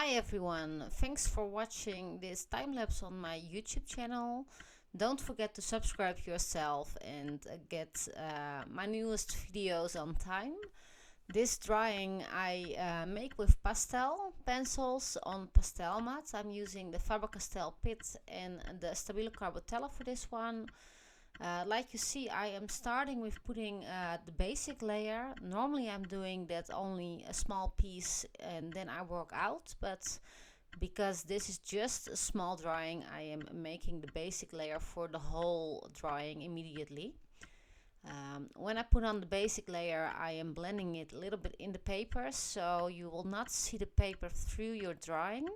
Hi everyone, thanks for watching this time lapse on my YouTube channel. Don't forget to subscribe yourself and get my newest videos on time. This drawing I make with pastel pencils on pastel mat. I'm using the Faber-Castell Pit and the Stabilo Carbotella for this one. Like you see, I am starting with putting the basic layer. Normally I'm doing that only a small piece and then I work out, but because this is just a small drawing, I am making the basic layer for the whole drawing immediately. When I put on the basic layer, I am blending it a little bit in the paper, so you will not see the paper through your drawing.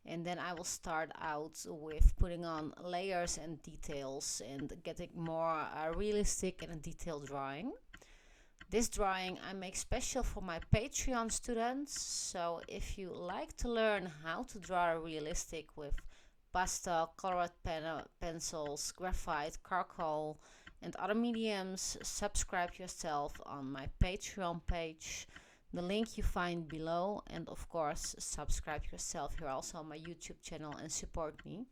And then I will start out with putting on layers and details and getting more realistic and a detailed drawing. This drawing I make special for my Patreon students, so if you like to learn how to draw realistic with pastel, colored pencils, graphite, charcoal and other mediums, subscribe yourself on my Patreon page. The link you find below, and of course subscribe yourself here also on my YouTube channel and support me.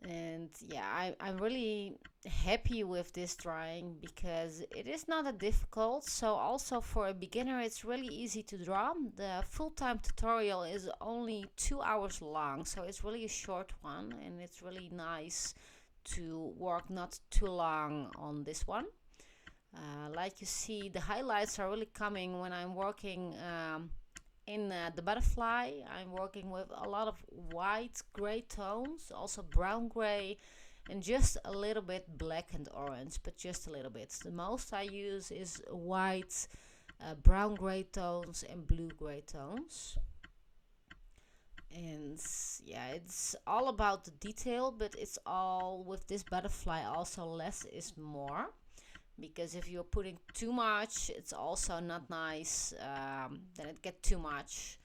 And yeah, I'm really happy with this drawing because it is not that difficult. So also for a beginner it's really easy to draw. The full-time tutorial is only 2 hours long, so it's really a short one, and it's really nice to work not too long on this one. Like you see, the highlights are really coming when I'm working in the butterfly. I'm working with a lot of white gray tones, also brown gray, and just a little bit black and orange, but just a little bit. The most I use is white, brown gray tones and blue gray tones. And yeah, it's all about the detail, but it's all with this butterfly also less is more. Because if you're putting too much, it's also not nice, then it gets too much.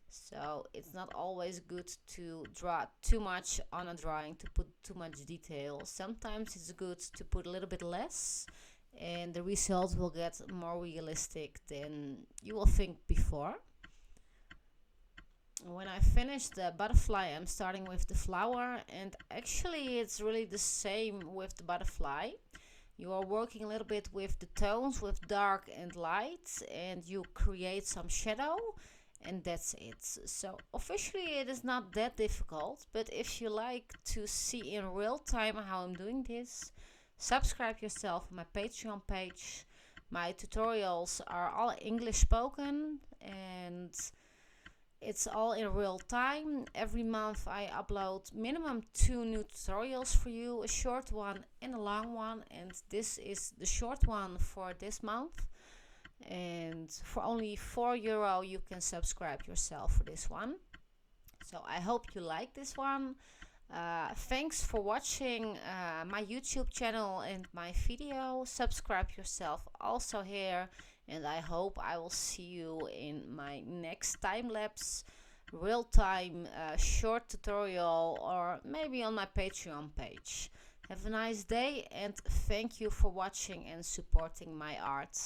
So it's not always good to draw too much on a drawing, to put too much detail. Sometimes it's good to put a little bit less, and the result will get more realistic than you will think before. When I finish the butterfly, I'm starting with the flower, and actually it's really the same with the butterfly. You are working a little bit with the tones, with dark and light, and you create some shadow, and that's it. So officially it is not that difficult, but if you like to see in real time how I'm doing this, subscribe yourself on my Patreon page. My tutorials are all English spoken, and it's all in real time. Every month I upload minimum 2 new tutorials for you, a short one and a long one, and this is the short one for this month. And for only €4 you can subscribe yourself for this one. So I hope you like this one. Thanks for watching my YouTube channel and my video. Subscribe yourself also here, and I hope I will see you in my next time-lapse, real-time short tutorial, or maybe on my Patreon page. Have a nice day, and thank you for watching and supporting my art.